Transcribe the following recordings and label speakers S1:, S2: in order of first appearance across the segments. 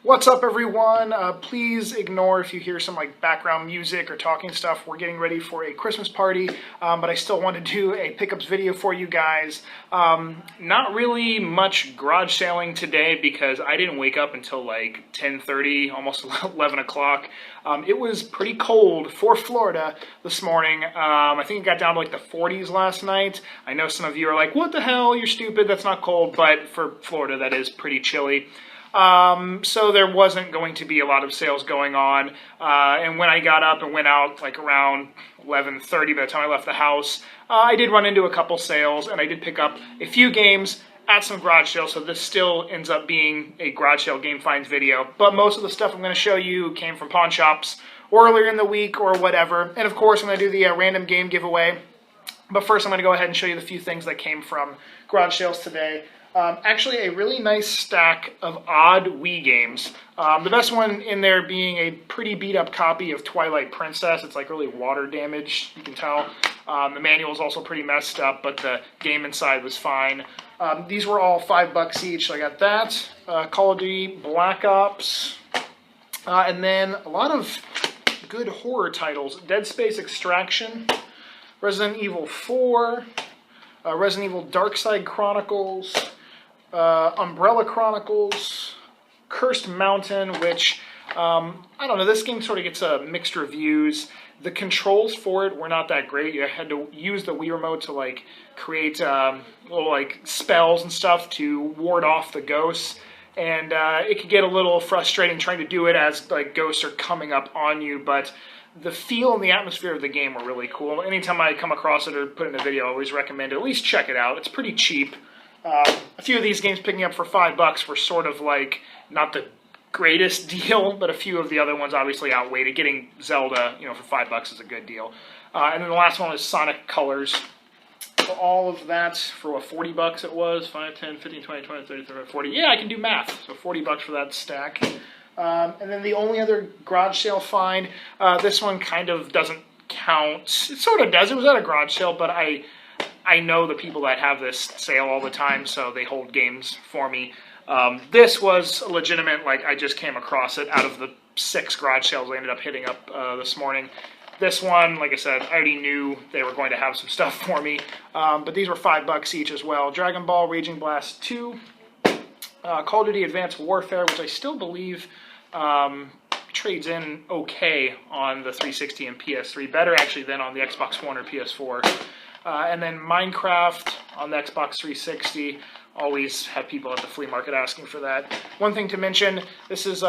S1: What's up, everyone? Please ignore if you hear some background music or talking stuff. We're getting ready for a Christmas party, but I still want to do a pickups video for you guys. Not really much garage sailing today because I didn't wake up until 10:30, almost 11 o'clock. It was pretty cold for Florida this morning. I think it got down to the 40s last night. I know some of you are like, what the hell, you're stupid, that's not cold, but for Florida that is pretty chilly. So there wasn't going to be a lot of sales going on, and when I got up and went out around 11:30 by the time I left the house, I did run into a couple sales, and I did pick up a few games at some garage sales, so this still ends up being a garage sale game finds video, but most of the stuff I'm going to show you came from pawn shops or earlier in the week or whatever, and of course I'm going to do the random game giveaway, but first I'm going to go ahead and show you the few things that came from garage sales today. Actually, a really nice stack of odd Wii games. The best one in there being a pretty beat-up copy of Twilight Princess. It's really water damaged, you can tell. The manual is also pretty messed up, but the game inside was fine. These were all $5 each, so I got that. Call of Duty Black Ops. And then a lot of good horror titles. Dead Space Extraction, Resident Evil 4, Resident Evil Dark Side Chronicles, Umbrella Chronicles, Cursed Mountain, which, I don't know, this game sort of gets mixed reviews. The controls for it were not that great. You had to use the Wii Remote to, create little, spells and stuff to ward off the ghosts. And it could get a little frustrating trying to do it as, ghosts are coming up on you, but the feel and the atmosphere of the game were really cool. Anytime I come across it or put it in a video, I always recommend at least check it out. It's pretty cheap. A few of these games picking up for $5 were sort of not the greatest deal, but a few of the other ones obviously outweighed it. Getting Zelda, for $5 is a good deal. And then the last one was Sonic Colors. So all of that for what, $40 it was? 5, 10, 15, 20, 20, 30, 30, 40. Yeah, I can do math. So $40 for that stack. And then the only other garage sale find, this one kind of doesn't count. It sort of does. It was at a garage sale, but I know the people that have this sale all the time, so they hold games for me. This was a legitimate, I just came across it out of the 6 garage sales I ended up hitting up this morning. This one, like I said, I already knew they were going to have some stuff for me, but these were $5 each as well. Dragon Ball Raging Blast 2, Call of Duty Advanced Warfare, which I still believe trades in okay on the 360 and PS3. Better actually than on the Xbox One or PS4. And then Minecraft on the Xbox 360. Always have people at the flea market asking for that. One thing to mention, this is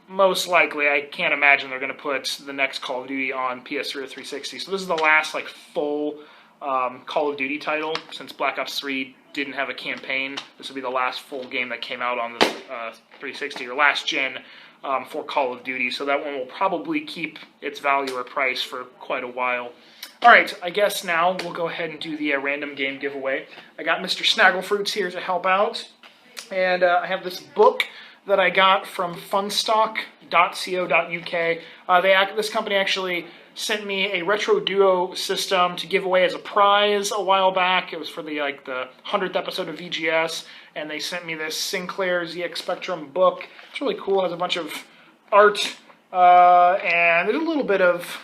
S1: most likely, I can't imagine they're going to put the next Call of Duty on PS3 or 360. So this is the last full Call of Duty title. Since Black Ops 3 didn't have a campaign, this will be the last full game that came out on the 360 or last gen for Call of Duty. So that one will probably keep its value or price for quite a while. Alright, I guess now we'll go ahead and do the random game giveaway. I got Mr. Snagglefruits here to help out. And I have this book that I got from funstock.co.uk. This company actually sent me a Retro Duo system to give away as a prize a while back. It was for the 100th episode of VGS, and they sent me this Sinclair ZX Spectrum book. It's really cool. It has a bunch of art, and there's a little bit of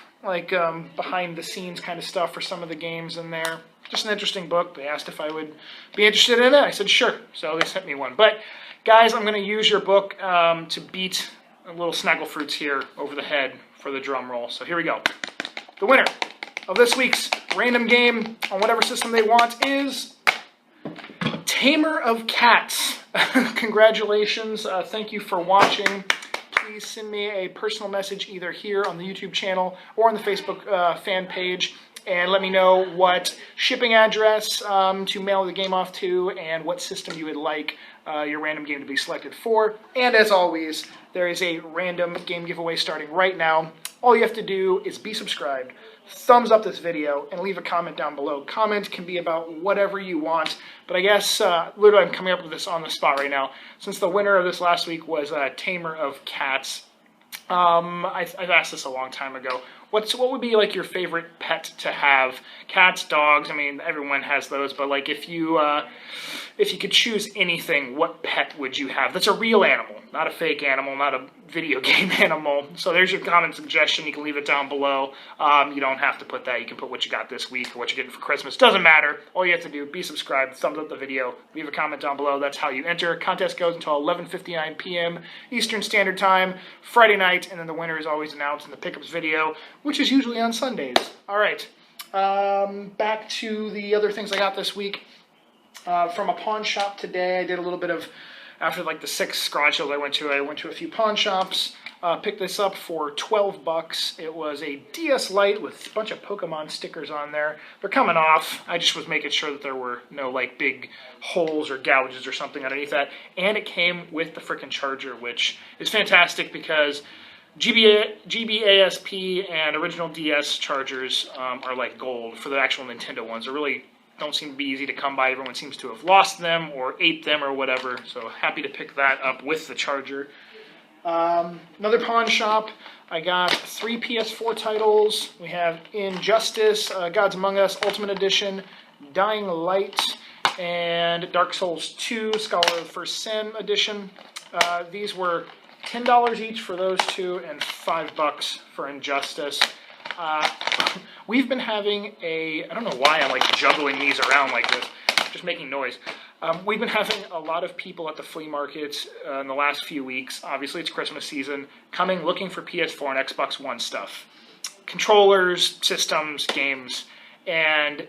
S1: behind the scenes kind of stuff for some of the games in there. Just an interesting book. They asked if I would be interested in it. I said sure, so they sent me one. But guys, I'm going to use your book to beat a little Snagglefruits here over the head for the drum roll. So here we go. The winner of this week's random game on whatever system they want is Tamer of Cats. Congratulations. Thank you for watching. Please send me a personal message either here on the YouTube channel or on the Facebook fan page and let me know what shipping address to mail the game off to and what system you would like your random game to be selected for. And as always, there is a random game giveaway starting right now. All you have to do is be subscribed, thumbs up this video, and leave a comment down below. Comment can be about whatever you want, but I guess literally I'm coming up with this on the spot right now. Since the winner of this last week was Tamer of Cats, I've asked this a long time ago. What would be your favorite pet to have? Cats, dogs, I mean everyone has those, but if you if you could choose anything, what pet would you have? That's a real animal, not a fake animal, not a video game animal. So there's your comment suggestion. You can leave it down below. You don't have to put that. You can put what you got this week or what you're getting for Christmas. Doesn't matter. All you have to do, be subscribed, thumbs up the video, leave a comment down below. That's how you enter. Contest goes until 11:59 p.m. Eastern Standard Time, Friday night, and then the winner is always announced in the pickups video, which is usually on Sundays. All right. Back to the other things I got this week. From a pawn shop today, I did a little bit of, after like the 6 garage sales I went to a few pawn shops, picked this up for $12. It was a DS Lite with a bunch of Pokemon stickers on there. They're coming off. I just was making sure that there were no like big holes or gouges or something underneath that. And it came with the frickin' charger, which is fantastic because GBASP and original DS chargers are like gold for the actual Nintendo ones. They're really don't seem to be easy to come by. Everyone seems to have lost them or ate them or whatever. So happy to pick that up with the charger. Another pawn shop. I got 3 PS4 titles. We have Injustice, Gods Among Us Ultimate Edition, Dying Light, and Dark Souls 2, Scholar of the First Sin Edition. These were $10 each for those two and $5 for Injustice. We've been having I don't know why I'm like juggling these around like this, just making noise. We've been having a lot of people at the flea markets in the last few weeks. Obviously, it's Christmas season, coming looking for PS4 and Xbox One stuff. Controllers, systems, games, and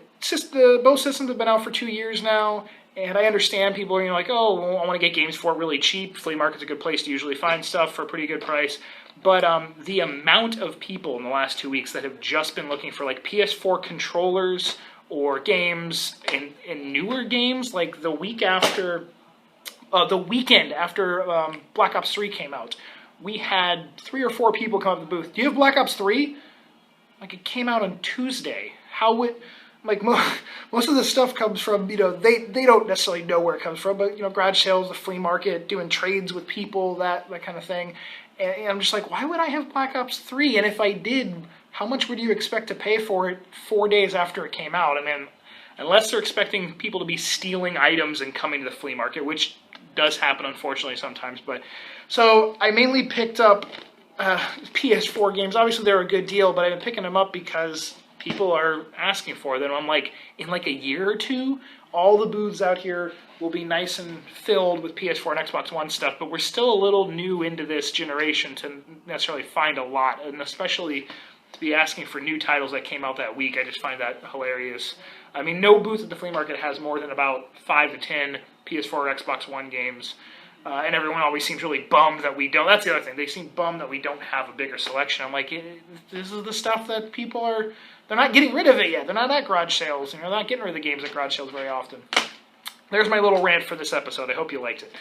S1: both systems have been out for 2 years now. And I understand people are like, oh, well, I want to get games for it really cheap. Flea market's a good place to usually find stuff for a pretty good price. But the amount of people in the last 2 weeks that have just been looking for like PS4 controllers or games and newer games, like the weekend after Black Ops 3 came out, we had 3 or 4 people come up to the booth. Do you have Black Ops 3? Like it came out on Tuesday. How would... Like most of the stuff comes from, they don't necessarily know where it comes from, but, garage sales, the flea market, doing trades with people, that kind of thing. And I'm just like, why would I have Black Ops 3? And if I did, how much would you expect to pay for it 4 days after it came out? I mean, unless they're expecting people to be stealing items and coming to the flea market, which does happen, unfortunately, sometimes. But so I mainly picked up PS4 games. Obviously, they're a good deal, but I've been picking them up because people are asking for them. I'm like, in like a year or two, all the booths out here will be nice and filled with PS4 and Xbox One stuff, but we're still a little new into this generation to necessarily find a lot, and especially to be asking for new titles that came out that week. I just find that hilarious. I mean, no booth at the flea market has more than about 5 to 10 PS4 or Xbox One games. And everyone always seems really bummed that we don't. That's the other thing. They seem bummed that we don't have a bigger selection. I'm like, this is the stuff that people are... They're not getting rid of it yet. They're not at garage sales. They're not getting rid of the games at garage sales very often. There's my little rant for this episode. I hope you liked it.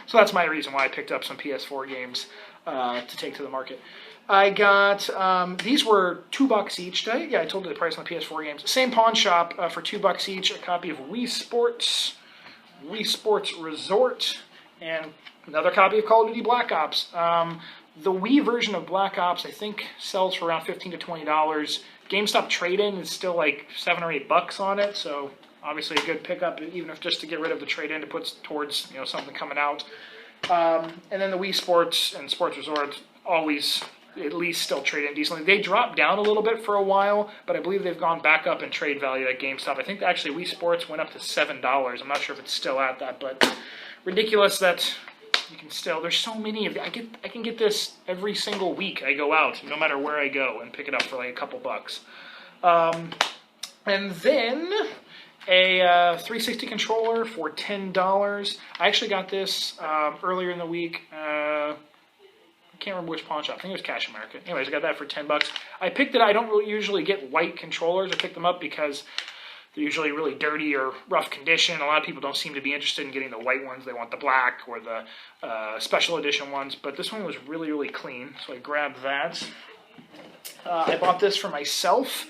S1: So that's my reason why I picked up some PS4 games to take to the market. I got, these were $2 each. I told you the price on the PS4 games. Same pawn shop for $2 each. A copy of Wii Sports Resort, and another copy of Call of Duty Black Ops. The Wii version of Black Ops, I think, sells for around $15 to $20. GameStop trade-in is still like $7 or $8 on it, so obviously a good pickup, even if just to get rid of the trade-in to put towards something coming out. And then the Wii Sports and Sports Resort always at least still trade in decently. They dropped down a little bit for a while, but I believe they've gone back up in trade value at GameStop. I think actually Wii Sports went up to $7. I'm not sure if it's still at that, but ridiculous that you can still... There's so many of them. I can get this every single week I go out, no matter where I go, and pick it up for like a couple bucks. And then a 360 controller for $10. I actually got this earlier in the week. I can't remember which pawn shop. I think it was Cash America. Anyways, I got that for $10. I picked it. I don't really usually get white controllers. I picked them up because they're usually really dirty or rough condition. A lot of people don't seem to be interested in getting the white ones. They want the black or the special edition ones. But this one was really, really clean, so I grabbed that. I bought this for myself,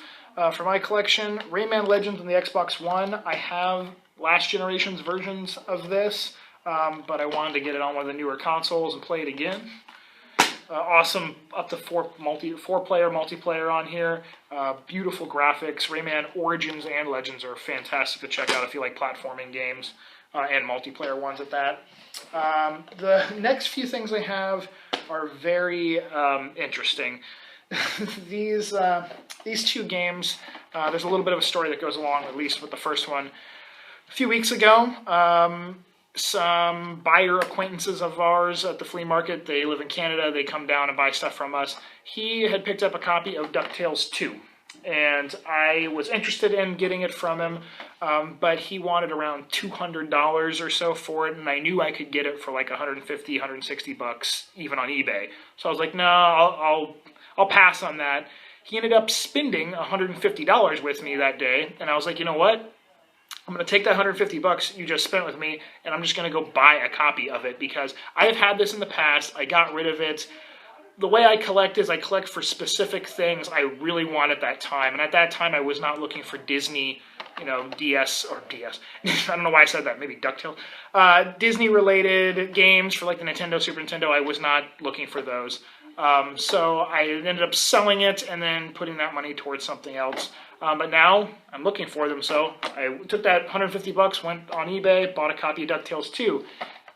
S1: for my collection. Rayman Legends on the Xbox One. I have last generation's versions of this, but I wanted to get it on one of the newer consoles and play it again. Awesome up to four-player multiplayer on here. Beautiful graphics. Rayman Origins and Legends are fantastic to check out if you like platforming games and multiplayer ones at that. The next few things I have are very interesting. These two games, there's a little bit of a story that goes along, at least with the first one. A few weeks ago, some buyer acquaintances of ours at the flea market, they live in Canada, they come down and buy stuff from us. He had picked up a copy of DuckTales 2, and I was interested in getting it from him, but he wanted around $200 or so for it, and I knew I could get it for like 150, 160 bucks, even on eBay. So I was like, no, I'll pass on that. He ended up spending $150 with me that day, and I was like, you know what? I'm going to take that 150 bucks you just spent with me, and I'm just going to go buy a copy of it, because I have had this in the past. I got rid of it. The way I collect is I collect for specific things I really want at that time, and at that time I was not looking for Disney, DS. I don't know why I said that, maybe DuckTales. Disney-related games for like the Nintendo, Super Nintendo, I was not looking for those. So I ended up selling it and then putting that money towards something else. But now I'm looking for them, so I took that 150 bucks, went on eBay, bought a copy of DuckTales 2.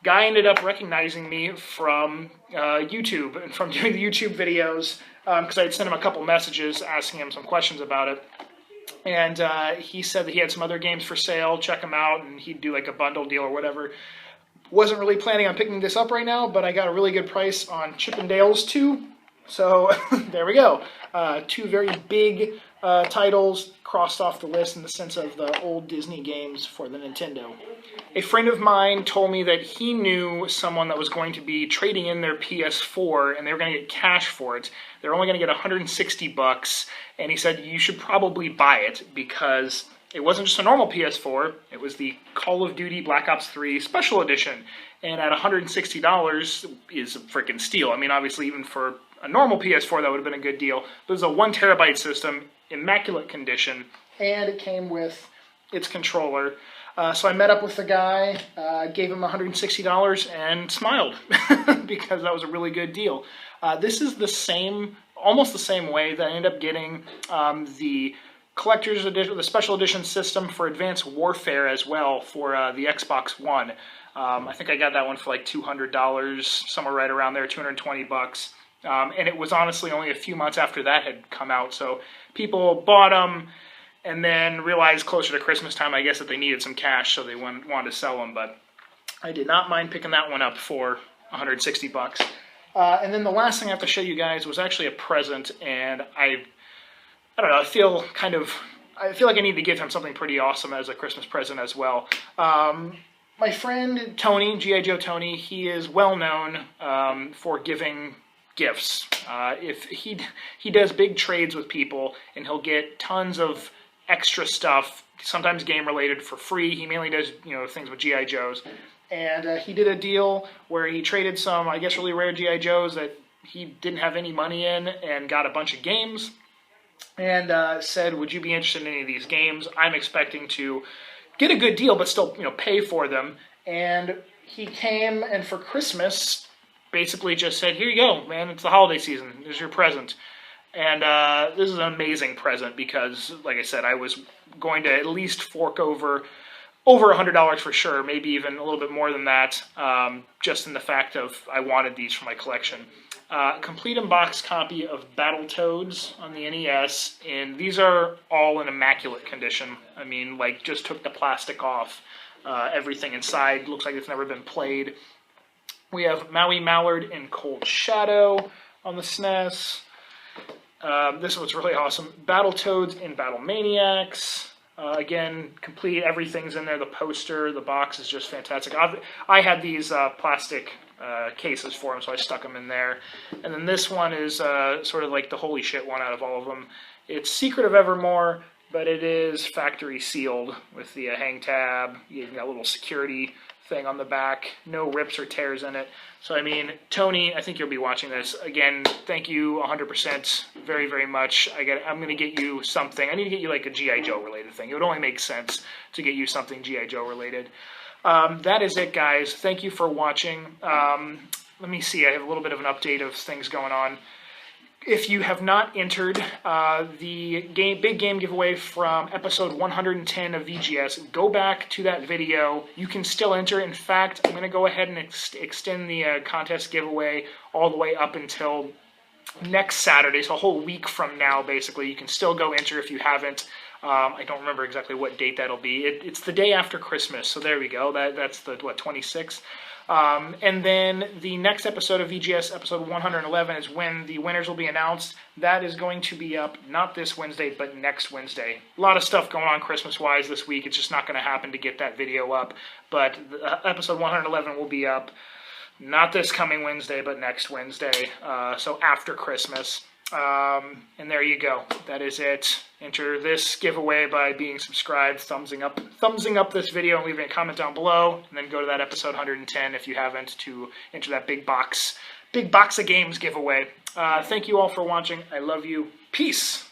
S1: Guy ended up recognizing me from YouTube and from doing the YouTube videos, because I had sent him a couple messages asking him some questions about it. And he said that he had some other games for sale, check them out, and he'd do like a bundle deal or whatever. Wasn't really planning on picking this up right now, but I got a really good price on Chip 'n Dale's 2. So there we go. Two very big titles crossed off the list in the sense of the old Disney games for the Nintendo. A friend of mine told me that he knew someone that was going to be trading in their PS4, and they were going to get cash for it. They're only going to get 160 bucks, and he said you should probably buy it because it wasn't just a normal PS4, it was the Call of Duty Black Ops 3 Special Edition, and at $160 is a freaking steal. I mean, obviously, even for a normal PS4, that would have been a good deal. But it was a 1 terabyte system, immaculate condition, and it came with its controller. So I met up with the guy, gave him $160, and smiled, because that was a really good deal. This is the same, almost the same way that I ended up getting the collector's edition, the special edition system for Advanced Warfare as well for the Xbox One. I think I got that one for like $200, somewhere right around there, 220 bucks. And it was honestly only a few months after that had come out, so people bought them and then realized closer to Christmas time, I guess, that they needed some cash, so they wanted to sell them. But I did not mind picking that one up for 160 bucks. And then the last thing I have to show you guys was actually a present, and I don't know, I feel like I need to give him something pretty awesome as a Christmas present as well. My friend Tony, G.I. Joe Tony, he is well known for giving gifts. If he does big trades with people, and he'll get tons of extra stuff, sometimes game related, for free. He mainly does things with G.I. Joes, and he did a deal where he traded some, I guess, really rare G.I. Joes that he didn't have any money in, and got a bunch of games, and said, would you be interested in any of these games? I'm expecting to get a good deal, but still pay for them. And he came, and for Christmas basically just said, here you go, man, it's the holiday season, here's your present. And this is an amazing present because, like I said, I was going to at least fork over $100 for sure, maybe even a little bit more than that, just in the fact of I wanted these for my collection. Complete unboxed copy of Battletoads on the NES, and these are all in immaculate condition. I mean, like, just took the plastic off. Everything inside looks like it's never been played. We have Maui Mallard and Cold Shadow on the SNES. This one's really awesome. Battletoads and Battle Maniacs. Again, complete, everything's in there. The poster, the box is just fantastic. I had these plastic cases for them, so I stuck them in there. And then this one is sort of like the holy shit one out of all of them. It's Secret of Evermore, but it is factory sealed with the hang tab. You got a little security thing on the back. No rips or tears in it. So, I mean, Tony, I think you'll be watching this. Again, thank you 100%, very, very much. I'm going to get you something. I need to get you like a G.I. Joe related thing. It would only make sense to get you something G.I. Joe related. That is it, guys. Thank you for watching. let me see, I have a little bit of an update of things going on. If you have not entered the big game giveaway from episode 110 of VGS, go back to that video. You can still enter. In fact, I'm going to go ahead and extend the contest giveaway all the way up until next Saturday, so a whole week from now, basically. You can still go enter if you haven't. I don't remember exactly what date that'll be. It's the day after Christmas, so there we go. That's the, 26th? And then the next episode of VGS, episode 111, is when the winners will be announced. That is going to be up not this Wednesday, but next Wednesday. A lot of stuff going on Christmas-wise this week. It's just not going to happen to get that video up. But episode 111 will be up not this coming Wednesday, but next Wednesday. So after Christmas. And there you go. That is it. Enter this giveaway by being subscribed, thumbsing up this video, and leaving a comment down below. And then go to that episode 110 if you haven't, to enter that big box of games giveaway. Thank you all for watching. I love you. Peace.